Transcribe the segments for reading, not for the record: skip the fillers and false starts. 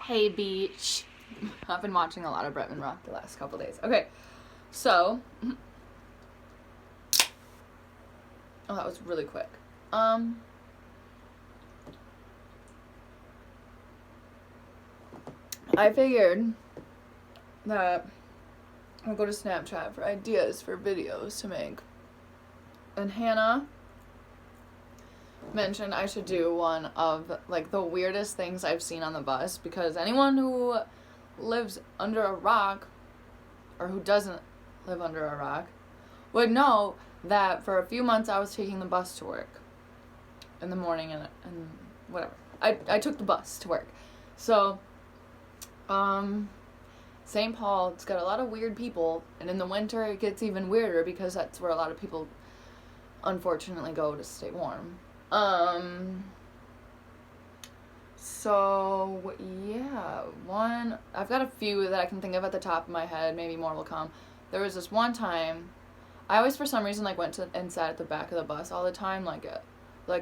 Hey, beach. I've been watching a lot of Bretman Rock the last couple days. Okay, so. Oh, that was really quick. I figured that I'll go to Snapchat for ideas for videos to make. And Hannah mentioned I should do one of like the weirdest things I've seen on the bus, because anyone who lives under a rock or who doesn't live under a rock would know that for a few months I was taking the bus to work in the morning and whatever. I took the bus to work. So St. Paul, it's got a lot of weird people, and in the winter it gets even weirder because that's where a lot of people unfortunately go to stay warm. So yeah, I've got a few that I can think of at the top of my head, maybe more will come. There was this one time, I always for some reason like went to and sat at the back of the bus all the time, like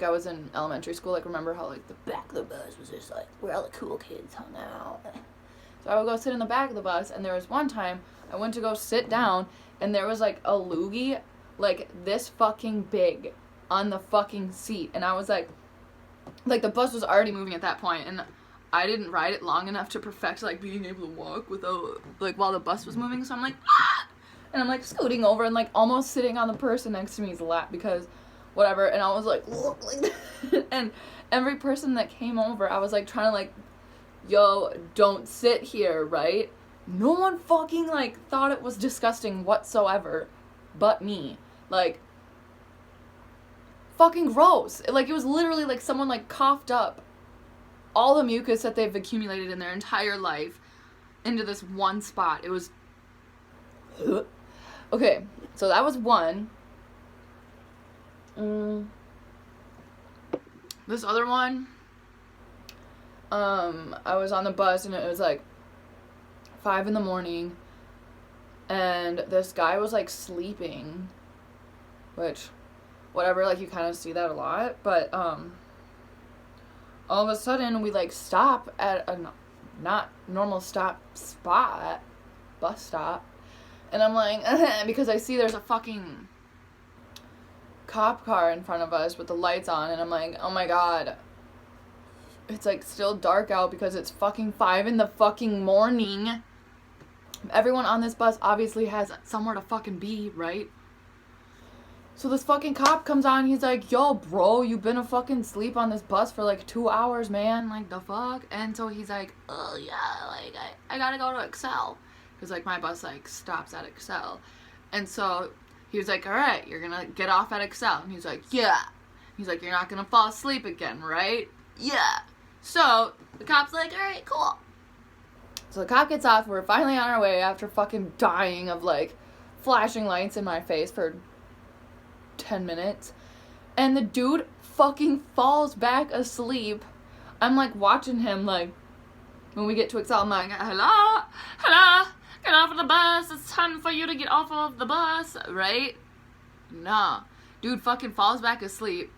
I was in elementary school, like remember how like the back of the bus was just like where all the cool kids hung out. So I would go sit in the back of the bus, and there was one time I went to go sit down, and there was like a loogie like this fucking big on the fucking seat, and I was like the bus was already moving at that point, and I didn't ride it long enough to perfect like being able to walk without like while the bus was moving, so I'm like ah! And I'm like scooting over and like almost sitting on the person next to me's lap because whatever, and I was like and every person that came over I was like trying to like, yo, don't sit here, right? No one fucking like thought it was disgusting whatsoever but me. Like fucking gross. Like it was literally like someone like coughed up all the mucus that they've accumulated in their entire life into this one spot. It was okay, so that was one. This other one, I was on the bus and it was like 5 a.m, and this guy was like sleeping, which whatever, like you kind of see that a lot, but all of a sudden we like stop at a not normal bus stop, and I'm like because I see there's a fucking cop car in front of us with the lights on, and I'm like, oh my god, it's like still dark out because it's fucking 5 a.m. Everyone on this bus obviously has somewhere to fucking be, right? So this fucking cop comes on, he's like, yo, bro, you been a fucking sleep on this bus for like 2 hours, man. Like, the fuck? And so he's like, oh, yeah, like, I gotta go to Excel. Because, like, my bus, like, stops at Excel. And so he was like, all right, you're gonna get off at Excel. And he's like, yeah. He's like, you're not gonna fall asleep again, right? Yeah. So the cop's like, all right, cool. So the cop gets off. We're finally on our way after fucking dying of, like, flashing lights in my face for 10 minutes, and the dude fucking falls back asleep. I'm like watching him, like when we get to Excel, I'm like, hello, get off of the bus, it's time for you to get off of the bus, right? Nah, dude fucking falls back asleep,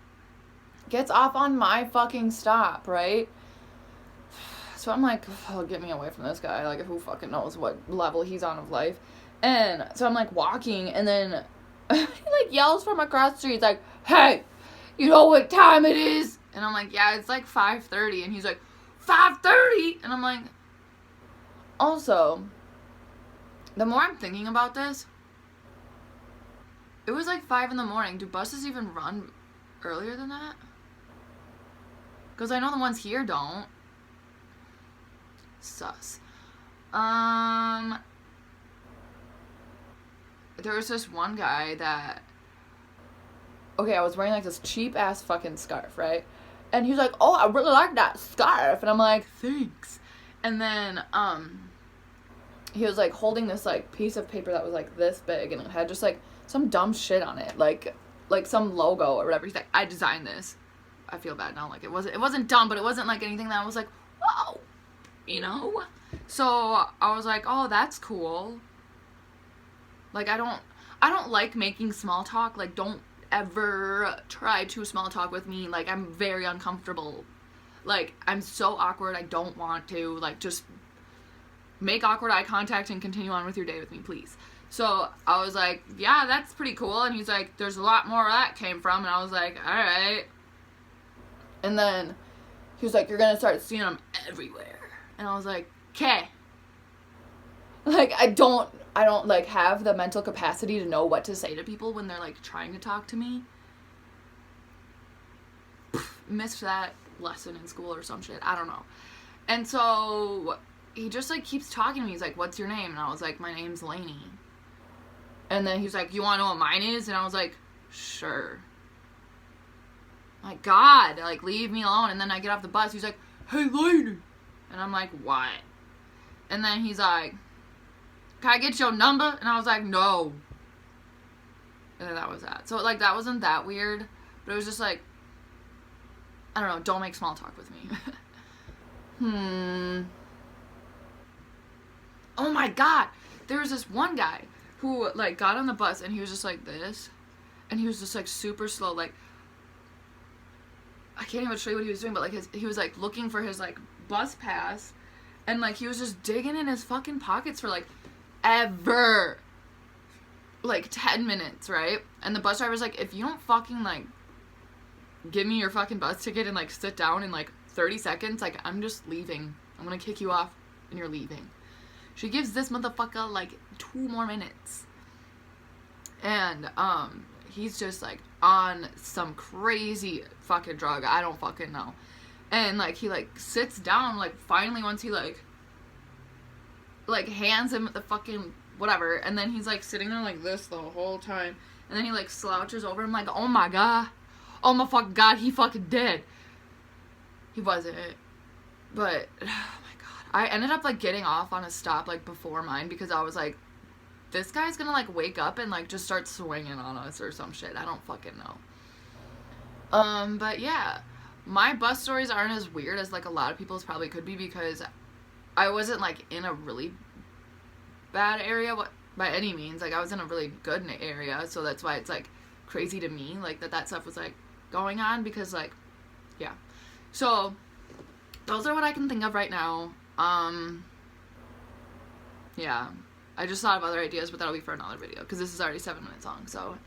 gets off on my fucking stop, right? So I'm like, oh, get me away from this guy, like who fucking knows what level he's on of life. And so I'm like walking, and then he like yells from across the street. He's like, hey, you know what time it is? And I'm like, yeah, it's like 5:30. And he's like, 5:30? And I'm like, also, the more I'm thinking about this, it was like 5 a.m. Do buses even run earlier than that? Because I know the ones here don't. Sus. There was this one guy that, okay, I was wearing like this cheap ass fucking scarf, right? And he was like, oh, I really like that scarf. And I'm like, thanks. And then he was like holding this like piece of paper that was like this big, and it had just like some dumb shit on it, like some logo or whatever. He's like, I designed this. I feel bad now, like it wasn't dumb, but it wasn't like anything that I was like, whoa, you know? So I was like, oh, that's cool. Like, I don't like making small talk. Like, don't ever try to small talk with me. Like, I'm very uncomfortable Like, I'm so awkward. I don't want to. Like, just make awkward eye contact and continue on with your day with me, please. So I was like, yeah, that's pretty cool. And he's like, there's a lot more where that came from. And I was like, all right. And then he was like, you're gonna start seeing them everywhere. And I was like, okay. Like, I don't like have the mental capacity to know what to say to people when they're like trying to talk to me. Missed that lesson in school or some shit. I don't know. And so he just like keeps talking to me. He's like, what's your name? And I was like, my name's Lainey. And then he was like, you want to know what mine is? And I was like, sure. My God, like, leave me alone. And then I get off the bus. He's like, hey, Lainey. And I'm like, what? And then he's like, can I get your number? And I was like, no. And then that was that. So, like, that wasn't that weird. But it was just like, I don't know, don't make small talk with me. Oh my God. There was this one guy who, like, got on the bus and he was just like this. And he was just, like, super slow. Like, I can't even show you what he was doing, but, like, he was, like, looking for his, like, bus pass. And, like, he was just digging in his fucking pockets for, like, ever. Like, 10 minutes, right? And the bus driver's like, if you don't fucking, like, give me your fucking bus ticket and, like, sit down in, like, 30 seconds, like, I'm just leaving. I'm gonna kick you off and you're leaving. She gives this motherfucker, like, 2 more minutes. And, he's just, like, on some crazy fucking drug. I don't fucking know. And, like, he, like, sits down, like, finally once he, like, hands him the fucking whatever. And then he's, like, sitting there like this the whole time. And then he, like, slouches over him like, oh my God. Oh my fucking God, he fucking dead. He wasn't. But, oh my God. I ended up, like, getting off on a stop, like, before mine because I was like, this guy's gonna, like, wake up and, like, just start swinging on us or some shit. I don't fucking know. But yeah. My bus stories aren't as weird as, like, a lot of people's probably could be because I wasn't, like, in a really bad area by any means. Like, I was in a really good area, so that's why it's, like, crazy to me, like, that stuff was, like, going on because, like, yeah. So, those are what I can think of right now. Yeah. I just thought of other ideas, but that'll be for another video because this is already 7 minutes long, so...